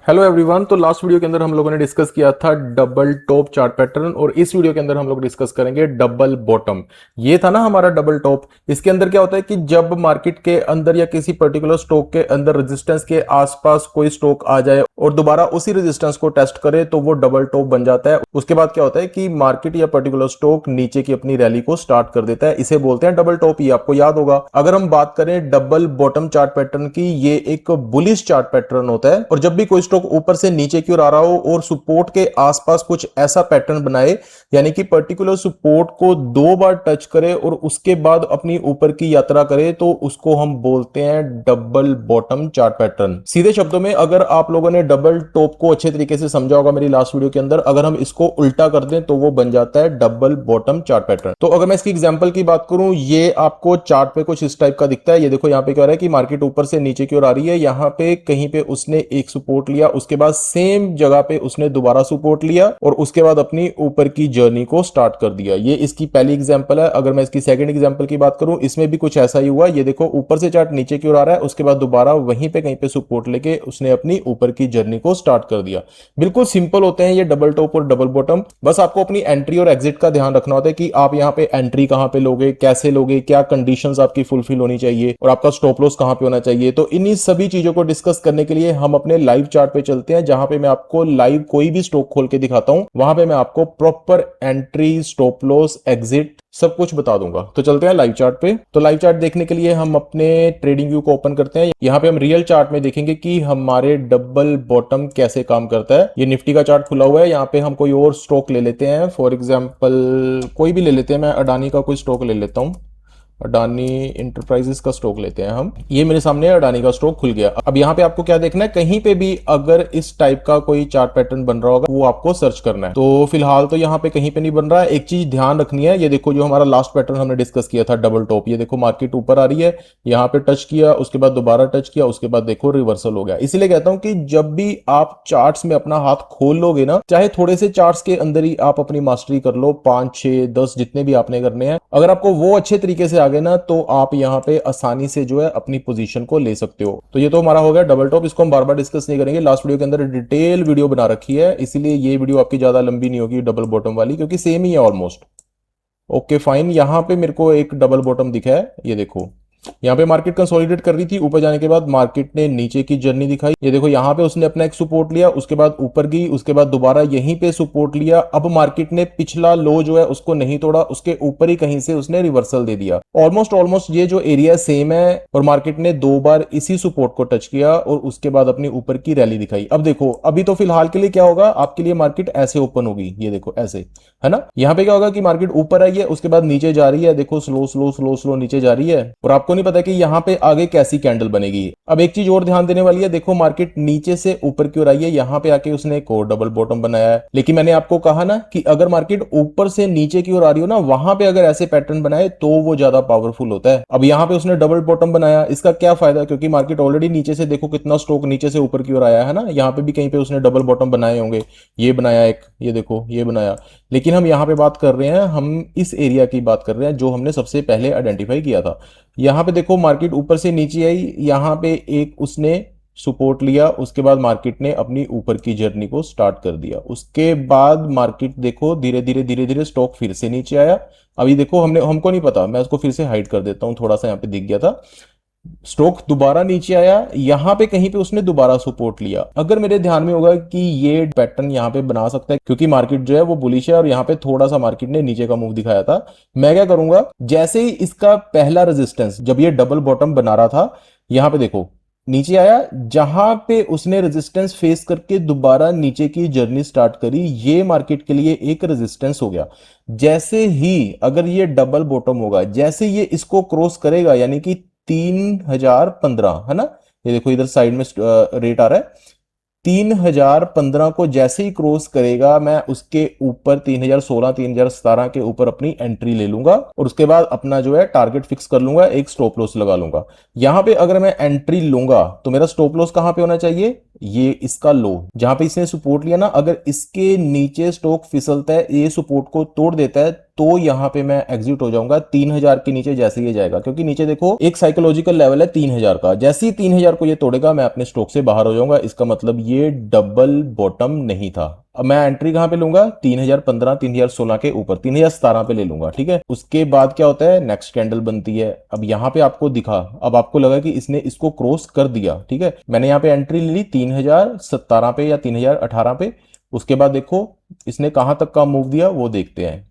Hello everyone. तो last video के अंदर हम लोगों ने डिस्कस किया था डबल टॉप चार्ट पैटर्न और इस वीडियो के अंदर हम लोग डिस्कस करेंगे डबल बॉटम। ये था ना हमारा डबल टॉप। इसके अंदर क्या होता है कि जब मार्केट के अंदर या किसी पर्टिकुलर स्टॉक के अंदर रेजिस्टेंस के आसपास कोई स्टॉक आ जाए और दोबारा उसी रेजिस्टेंस को टेस्ट करे तो वो डबल टॉप बन जाता है। उसके बाद क्या होता है कि मार्केट या पर्टिकुलर स्टॉक नीचे की अपनी रैली को स्टार्ट कर देता है। इसे बोलते हैं डबल टॉप। ये आपको याद होगा। अगर हम बात करें डबल बॉटम चार्ट पैटर्न की, ये एक बुलिश चार्ट पैटर्न होता है और जब भी कोई स्टॉक ऊपर से नीचे की ओर आ रहा हो और सपोर्ट के आसपास कुछ ऐसा पैटर्न बनाए, यानी कि पर्टिकुलर सपोर्ट को दो बार टच करे और उसके बाद अपनी ऊपर की यात्रा करे, तो उसको हम बोलते हैं डबल बॉटम चार्ट पैटर्न। सीधे शब्दों में अगर आप लोगों ने डबल टॉप को अच्छे तरीके से समझा होगा मेरी लास्ट वीडियो के अंदर, अगर हम इसको उल्टा कर दें तो वो बन जाता है डबल बॉटम चार्ट पैटर्न। तो अगर मैं इसकी एग्जांपल की बात करूं, ये आपको चार्ट पे कुछ इस टाइप का दिखता है। ये देखो यहाँ पे क्या हो रहा है कि मार्केट ऊपर से नीचे की ओर आ रही है। यहाँ पे कहीं पे उसने एक सपोर्ट लिया, उसके बाद सेम जगह पे उसने दोबारा सपोर्ट लिया और उसके बाद अपनी ऊपर की जर्नी को स्टार्ट कर दिया। ये इसकी पहली एग्जांपल है। अगर मैं इसकी सेकंड एग्जांपल की बात करूं, इसमें भी कुछ ऐसा ही हुआ। ये देखो ऊपर से चार्ट नीचे की ओर आ रहा है, उसके बाद दोबारा वहीं पे कहीं पे सपोर्ट लेके उसने अपनी ऊपर की जर्नी को स्टार्ट कर दिया। बिल्कुल सिंपल होते हैं ये डबल टॉप और डबल बॉटम। बस आपको अपनी एंट्री और एग्जिट का ध्यान रखना होता है कि आप यहाँ पे एंट्री कहां पे लोगे, कैसे लोगे, क्या कंडीशंस आपकी फुलफिल होनी चाहिए और आपका स्टॉप लॉस कहां पे होना चाहिए। तो इन्हीं सभी चीजों को डिस्कस करने के लिए हम अपने लाइव चार्ट पे चलते हैं, जहां पे मैं आपको लाइव कोई भी स्टॉक खोल के दिखाता हूं। वहां पे मैं आपको proper entry, stop loss, exit सब कुछ बता दूंगा। तो चलते हैं लाइव चार्ट पे। तो लाइव चार्ट देखने के लिए हम अपने ट्रेडिंग व्यू को ओपन करते हैं। यहाँ पे हम रियल चार्ट में देखेंगे कि हमारे डबल बॉटम कैसे काम करता है। ये निफ्टी का चार्ट खुला हुआ है। यहाँ पे हम कोई और स्टॉक ले लेते हैं, फॉर एग्जाम्पल कोई भी ले लेते हैं। मैं अडानी का कोई स्टॉक ले लेता हूं। अडानी इंटरप्राइजेस का स्टॉक लेते हैं हम। ये मेरे सामने अडानी का स्टॉक खुल गया। अब यहाँ पे आपको क्या देखना है, कहीं पे भी अगर इस टाइप का कोई चार्ट पैटर्न बन रहा होगा वो आपको सर्च करना है। तो फिलहाल तो यहाँ पे कहीं पे नहीं बन रहा है। एक चीज ध्यान रखनी है, ये देखो जो हमारा लास्ट पैटर्न हमने डिस्कस किया था डबल टॉप, ये देखो मार्केट ऊपर आ रही है, यहाँ पे टच किया, उसके बाद दोबारा टच किया, उसके बाद देखो रिवर्सल हो गया। इसीलिए कहता हूं कि जब भी आप चार्ट्स में अपना हाथ खोल लोगे ना, चाहे थोड़े से चार्ट्स के अंदर ही आप अपनी मास्टरी कर लो, 5 6 10 जितने भी आपने करने हैं, अगर आपको वो अच्छे तरीके से आ गए ना, तो आप यहाँ पे आसानी से जो है अपनी पोजीशन को ले सकते हो। तो ये तो हमारा हो गया डबल टॉप। इसको हम बार बार डिस्कस नहीं करेंगे, लास्ट वीडियो के अंदर डिटेल वीडियो बना रखी है, इसीलिए ये वीडियो आपकी ज्यादा लंबी नहीं होगी डबल बॉटम वाली, क्योंकि सेम ही है ऑलमोस्ट। Okay fine. यहाँ पे मेरे को एक डबल बॉटम दिखा है। ये देखो यहाँ पे मार्केट कंसोलिडेट कर रही थी, ऊपर जाने के बाद मार्केट ने नीचे की जर्नी दिखाई। ये देखो यहाँ पे उसने अपना एक सपोर्ट लिया, उसके बाद ऊपर गई, उसके बाद दोबारा यहीं पे सपोर्ट लिया। अब मार्केट ने पिछला लो जो है उसको नहीं तोड़ा, उसके ऊपर ही कहीं से उसने रिवर्सल दे दिया। ऑलमोस्ट ये जो एरिया सेम है और मार्केट ने 2 बार इसी सपोर्ट को टच किया और उसके बाद अपनी ऊपर की रैली दिखाई। अब देखो अभी तो फिलहाल के लिए क्या होगा, आपके लिए मार्केट ऐसे ओपन होगी। ये देखो ऐसे, है ना। यहाँ पे क्या होगा कि मार्केट ऊपर आई है, उसके बाद नीचे जा रही है। देखो स्लो स्लो स्लो स्लो नीचे जा रही है और आपको नहीं पता कि यहाँ पे आगे कैसी कैंडल बनेगी। अब एक चीज और ध्यान देने वाली है, देखो मार्केट नीचे से ऊपर की ओर आई है, यहाँ पे आके उसने एक और डबल बॉटम बनाया है। लेकिन मैंने आपको कहा ना कि अगर मार्केट ऊपर से नीचे की ओर आ रही हो ना, वहां पे अगर ऐसे पैटर्न बनाए तो वो ज्यादा पावरफुल होता है। अब यहाँ पे उसने डबल बॉटम बनाया, इसका क्या फायदा, क्योंकि मार्केट ऑलरेडी नीचे से, देखो कितना स्टॉक नीचे से ऊपर की ओर आया है ना। यहाँ पे भी कहीं पे उसने डबल बॉटम बनाए होंगे, ये बनाया एक, ये देखो ये बनाया। लेकिन हम यहाँ पे बात कर रहे हैं, हम इस एरिया की बात कर रहे हैं जो हमने सबसे पहले आइडेंटिफाई किया था। यहाँ पे देखो मार्केट ऊपर से नीचे आई, यहाँ पे एक उसने सपोर्ट लिया, उसके बाद मार्केट ने अपनी ऊपर की जर्नी को स्टार्ट कर दिया। उसके बाद मार्केट देखो धीरे धीरे स्टॉक फिर से नीचे आया। अभी देखो हमको नहीं पता, मैं उसको फिर से हाइड कर देता हूं, थोड़ा सा यहाँ पे दिख गया था। स्टॉक दोबारा नीचे आया, यहां पे कहीं पे उसने दोबारा सपोर्ट लिया। अगर मेरे ध्यान में होगा कि ये पैटर्न यहां पे बना सकता है, क्योंकि मार्केट जो है वो बुलिश है और यहां पे थोड़ा सा मार्केट ने नीचे का मूव दिखाया था। मैं क्या करूंगा, जैसे ही इसका पहला रेजिस्टेंस, जब ये डबल बॉटम बना रहा था, यहां पे देखो नीचे आया, जहां पे उसने रेजिस्टेंस फेस करके दोबारा नीचे की जर्नी स्टार्ट करी, ये मार्केट के लिए एक रेजिस्टेंस हो गया। जैसे ही अगर ये डबल बॉटम होगा, जैसे ये इसको क्रॉस करेगा, यानी कि 3015 है ना, ये देखो इधर साइड में रेट आ रहा है, 3015 को जैसे ही क्रॉस करेगा, मैं उसके ऊपर 3016 3017 के ऊपर अपनी एंट्री ले लूंगा और उसके बाद अपना जो है टारगेट फिक्स कर लूंगा, एक स्टॉप लॉस लगा लूंगा। यहां पे अगर मैं एंट्री लूंगा तो मेरा स्टॉप लॉस कहां पे होना चाहिए, ये इसका लो जहां पे इसने सपोर्ट लिया ना, अगर इसके नीचे स्टॉक फिसलता है, ये सपोर्ट को तोड़ देता है, तो यहां पे मैं एग्जिट हो जाऊंगा 3000 के नीचे जैसे ये जाएगा, क्योंकि नीचे देखो एक साइकोलॉजिकल लेवल है 3000 का। जैसे ही 3000 को ये तोड़ेगा मैं अपने स्टॉक से बाहर हो जाऊंगा। इसका मतलब ये डबल बॉटम नहीं था। अब मैं एंट्री कहां पे लूंगा, 3015 3016 के ऊपर 3017 पे ले लूंगा, ठीक है। उसके बाद क्या होता है, नेक्स्ट कैंडल बनती है। अब यहां पे आपको दिखा, अब आपको लगा कि इसने इसको क्रॉस कर दिया, ठीक है। मैंने यहां पे एंट्री ले ली 3017 पे या 3018 पे। उसके बाद देखो इसने कहां तक का मूव दिया वो देखते हैं।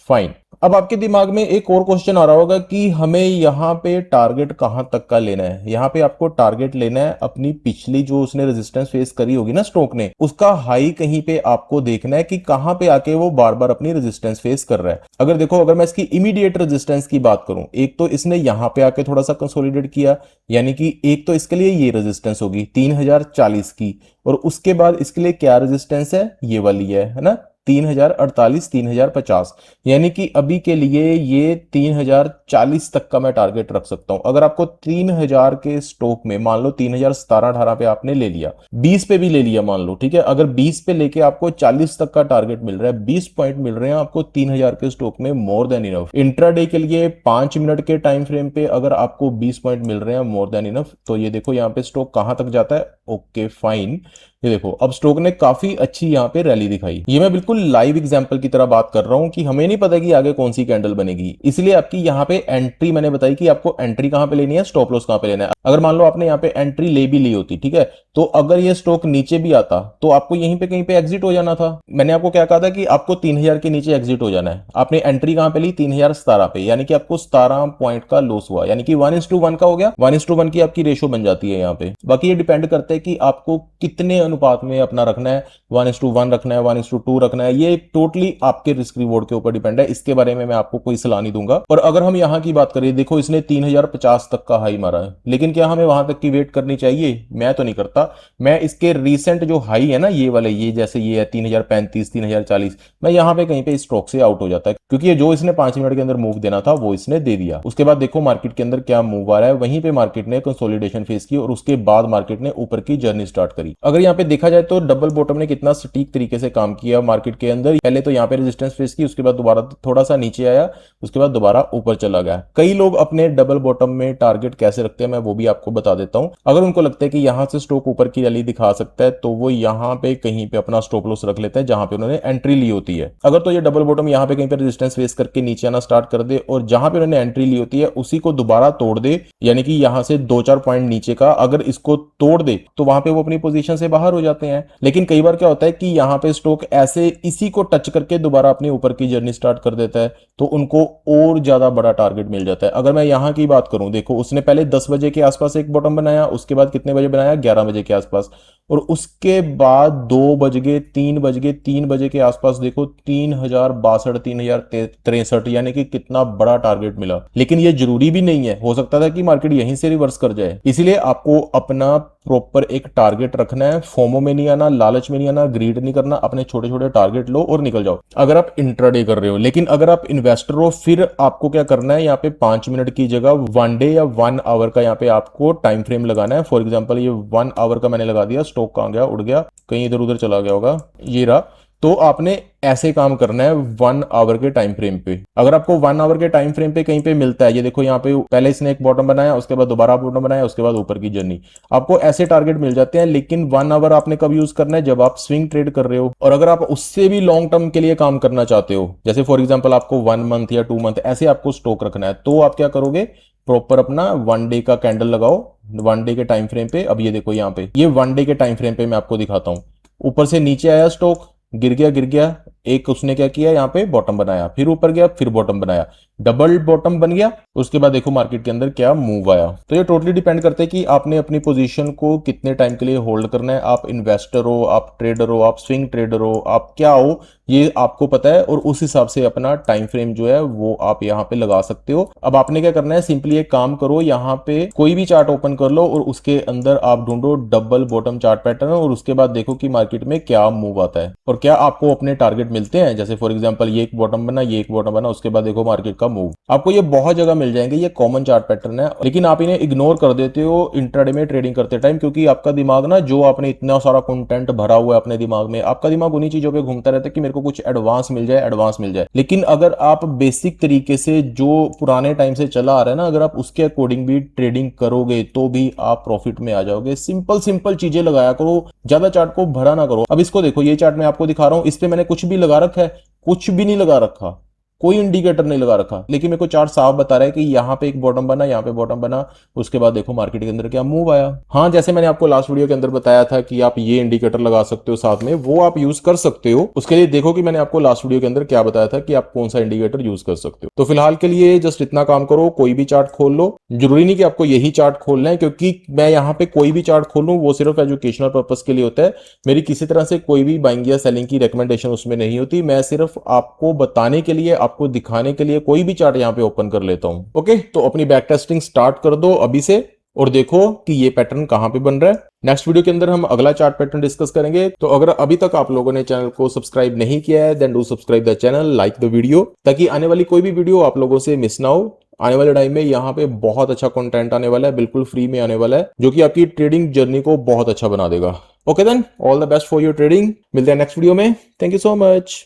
फाइन। अब आपके दिमाग में एक और क्वेश्चन आ रहा होगा कि हमें यहां पे टारगेट कहां तक का लेना है। यहां पे आपको टारगेट लेना है अपनी पिछली जो उसने रेजिस्टेंस फेस करी होगी ना स्टॉक ने, उसका हाई कहीं पे आपको देखना है कि कहां पे आके वो बार बार अपनी रेजिस्टेंस फेस कर रहा है। अगर देखो, अगर मैं इसकी इमीडिएट रेजिस्टेंस की बात करूं, एक तो इसने यहां पे आके थोड़ा सा कंसोलिडेट किया, यानी कि एक तो इसके लिए ये रेजिस्टेंस होगी 3040 की, और उसके बाद इसके लिए क्या रेजिस्टेंस है, ये वाली है ना, 3048 3050। यानी कि अभी के लिए ये 3040 तक का मैं टारगेट रख सकता हूं। अगर आपको 3000 के स्टॉक में मान लो 3017-18 पे आपने ले लिया, 20 पे भी ले लिया मान लो, ठीक है। अगर 20 पे लेके आपको 40 तक का टारगेट मिल रहा है, 20 पॉइंट मिल रहे हैं आपको 3000 के स्टॉक में, मोर देन इनफ। इंट्राडे के लिए 5 मिनट के टाइम फ्रेम पे अगर आपको 20 पॉइंट मिल रहे हैं, मोर देन इनफ। तो ये देखो यहाँ पे स्टॉक कहां तक जाता है। Okay fine. ये देखो अब स्टॉक ने काफी अच्छी यहाँ पे रैली दिखाई। ये मैं बिल्कुल लाइव एग्जांपल की तरह बात कर रहा हूं कि हमें नहीं पता कि आगे कौन सी कैंडल बनेगी, इसलिए आपकी यहाँ पे एंट्री मैंने बताई कि आपको एंट्री कहां पे लेनी है, स्टॉप लॉस कहां पे लेना है। अगर मान लो आपने यहाँ पे एंट्री ले भी ली होती, ठीक है, तो अगर ये स्टॉक नीचे भी आता तो आपको यहीं पे कहीं पे एग्जिट हो जाना था। मैंने आपको क्या कहा था कि आपको 3000 के नीचे एग्जिट हो जाना है। आपने एंट्री कहां पे ली, 3017 पे, यानी कि आपको 17 पॉइंट का लॉस हुआ, यानी कि 1:1 का हो गया। 1:1 की आपकी रेशो बन जाती है यहाँ पे। बाकी ये डिपेंड करता है कि आपको कितने अनुपात में अपना रखना है, 1:1 रखना है, 1:2 रखना है। ये टोटली आपके रिस्क रिवॉर्ड के ऊपर डिपेंड है। इसके बारे में मैं आपको कोई सलाह नहीं दूंगा। और अगर हम यहां की बात करें, देखो इसने 3050 तक का हाई मारा है, लेकिन क्या हमें वहां तक की वेट करनी चाहिए? मैं तो नहीं करता। मैं इसके रिसेंट जो हाई है ना, ये वाले, ये जैसे ये है 3035 3040, मैं यहां पे कहीं पे स्टॉक से आउट हो जाता है, क्योंकि ये जो इसने 5 मिनट के अंदर मूव देना था वो इसने दे दिया। उसके बाद देखो मार्केट के अंदर क्या मूव आ रहा है, वहीं पे मार्केट ने कंसोलिडेशन फेस की और उसके बाद मार्केट ने ऊपर की जर्नी स्टार्ट करी। अगर यहाँ पे देखा जाए तो डबल बॉटम ने कितना सटीक तरीके से काम किया मार्केट के अंदर। पहले तो यहाँ पे रेजिस्टेंस फेस की, उसके बाद दोबारा थोड़ा सा नीचे आया, उसके बाद दोबारा ऊपर चला गया। कई लोग अपने डबल बॉटम में टारगेट कैसे रखते हैं मैं वो भी आपको बता देता हूं। अगर उनको लगता है कि यहां से स्टॉक ऊपर की रैली दिखा सकता है तो वो यहां पे कहीं पे अपना स्टॉप लॉस रख लेते हैं जहां पे उन्होंने एंट्री ली होती है। अगर तो ये डबल बॉटम यहां पे कहीं पे रेजिस्टेंस फेस करके नीचे आना स्टार्ट कर दे और जहां पे उन्होंने एंट्री ली होती है उसी को दोबारा तोड़ दे, यानी कि यहां से 2-4 पॉइंट नीचे का अगर इसको तोड़ दे तो वहां पे वो अपनी पोजीशन से बाहर हो जाते हैं। लेकिन कई बार क्या होता है कि यहां पे स्टॉक ऐसे इसी को टच करके दोबारा अपनी ऊपर की जर्नी स्टार्ट कर देता है, तो उनको और ज्यादा बड़ा टारगेट मिल जाता है। अगर मैं यहां की बात करूं, देखो उसने पहले 10 बजे के आसपास एक बॉटम बनाया, उसके बाद कितने बजे बनाया, 11 बजे के आसपास, और उसके बाद 2 बज गए, 3 बज गए, 3 बजे के आसपास देखो 3062 3063, यानी कि कितना बड़ा टारगेट मिला। लेकिन ये जरूरी भी नहीं है, हो सकता था कि मार्केट यहीं से रिवर्स कर जाए। इसीलिए आपको अपना प्रॉपर एक टारगेट रखना है, फोमो में नहीं आना, लालच में नहीं आना, ग्रीड नहीं करना, अपने छोटे छोटे टारगेट लो और निकल जाओ अगर आप इंट्राडे कर रहे हो। लेकिन अगर आप इन्वेस्टर हो फिर आपको क्या करना है, यहाँ पे 5 मिनट की जगह 1 डे या 1 आवर का यहाँ पे आपको टाइम फ्रेम लगाना है। फॉर एग्जांपल ये 1 आवर का मैंने लगा दिया, स्टॉक कहां गया, उड़ गया, कहीं इधर उधर चला गया होगा, ये रहा। तो आपने ऐसे काम करना है 1 आवर के टाइम फ्रेम पे। अगर आपको 1 आवर के टाइम फ्रेम पे कहीं पे मिलता है, ये देखो यहाँ पे पहले इसने एक बॉटम बनाया, उसके बाद दोबारा बॉटम बनाया, उसके बाद ऊपर की जर्नी, आपको ऐसे टारगेट मिल जाते हैं। लेकिन 1 आवर आपने कब यूज करना है, जब आप स्विंग ट्रेड कर रहे हो। और अगर आप उससे भी लॉन्ग टर्म के लिए काम करना चाहते हो, जैसे फॉर एग्जाम्पल आपको 1 मंथ या 2 मंथ ऐसे आपको स्टॉक रखना है, तो आप क्या करोगे, प्रॉपर अपना 1 डे का कैंडल लगाओ 1 डे के टाइम फ्रेम पे। अब ये देखो यहाँ पे ये 1 डे के टाइम फ्रेम पे मैं आपको दिखाता हूं। ऊपर से नीचे आया स्टॉक, गिर गया, एक उसने क्या किया, यहाँ पे बॉटम बनाया, फिर ऊपर गया, फिर बॉटम बनाया, डबल बॉटम बन गया। उसके बाद देखो मार्केट के अंदर क्या मूव आया। तो ये टोटली डिपेंड करता है कि आपने अपनी पोजीशन को कितने टाइम के लिए होल्ड करना है। आप इन्वेस्टर हो, आप ट्रेडर हो, आप स्विंग ट्रेडर हो, आप क्या हो, ये आपको पता है, और उस हिसाब से अपना टाइम फ्रेम जो है वो आप यहाँ पे लगा सकते हो। अब आपने क्या करना है, सिंपली एक काम करो, यहाँ पे कोई भी चार्ट ओपन कर लो और उसके अंदर आप ढूंढो डबल बॉटम चार्ट पैटर्न, और उसके बाद देखो कि मार्केट में क्या मूव आता है और क्या आपको अपने टारगेट मिलते हैं, जैसे फॉर एग्जांपल ये एक बॉटम बना, ये एक बॉटम बना, उसके बाद देखो मार्केट का मूव, आपको ये बहुत जगह मिल जाएंगे, ये कॉमन चार्ट पैटर्न है, लेकिन आप इन्हें इग्नोर कर देते हो इंट्राडे में ट्रेडिंग करते टाइम, क्योंकि आपका दिमाग ना, जो आपने इतना सारा कंटेंट भरा हुआ है अपने दिमाग में, आपका दिमाग उन्हीं चीजों पे घूमता रहता है कि मेरे को कुछ एडवांस मिल जाए, एडवांस मिल जाए। लेकिन अगर आप बेसिक तरीके से जो पुराने टाइम से चला आ रहा है ना, अगर आप उसके अकॉर्डिंग भी ट्रेडिंग करोगे तो भी आप प्रॉफिट में आ जाओगे। सिंपल सिंपल चीजें लगाया करो, ज्यादा चार्ट को भरा ना करो। अब इसको देखो, ये चार्ट मैं आपको दिखा रहा हूं, इस पे मैंने कुछ भी लगा रखा है? कुछ भी नहीं लगा रखा, कोई इंडिकेटर नहीं लगा रखा, लेकिन मेरे को चार्ट साफ बता रहा है कि यहाँ पे एक बॉटम बना, यहाँ पे बॉटम बना, उसके बाद देखो मार्केट के अंदर क्या मूव आया। हाँ, जैसे मैंने आपको लास्ट वीडियो के अंदर बताया था कि आप ये इंडिकेटर लगा सकते हो साथ में, वो आप यूज कर सकते हो। उसके लिए देखो कि मैंने आपको लास्ट वीडियो के अंदर क्या बताया था कि आप कौन सा इंडिकेटर यूज कर सकते हो। तो फिलहाल के लिए जस्ट इतना काम करो, कोई भी चार्ट खोल लो, जरूरी नहीं कि आपको यही चार्ट खोलना है, क्योंकि मैं यहाँ पे कोई भी चार्ट खोलूं वो सिर्फ एजुकेशनल पर्पज के लिए होता है। मेरी किसी तरह से कोई भी बाइंग या सेलिंग की रिकमेंडेशन उसमें नहीं होती, मैं सिर्फ आपको बताने के लिए, आपको दिखाने के लिए कोई भी चार्ट यहां पे ओपन कर लेता हूं। ओके, तो अपनी बैक टेस्टिंग स्टार्ट कर दो अभी से और देखो कि ये पैटर्न कहां पे बन रहा है। नेक्स्ट वीडियो के अंदर हम अगला चार्ट पैटर्न डिस्कस करेंगे। तो अगर अभी तक आप लोगों ने चैनल को सब्सक्राइब नहीं किया है, then do subscribe the channel, like the video, ताकि आने वाली कोई भी वीडियो आप लोगों से मिस ना हो। आने वाले टाइम में यहाँ पे बहुत अच्छा कंटेंट आने वाला है, बिल्कुल फ्री में आने वाला है, जो कि आपकी ट्रेडिंग जर्नी को बहुत अच्छा बना देगा। Okay then, all the best for your trading. मिलते हैं नेक्स्ट वीडियो में। Thank you so much.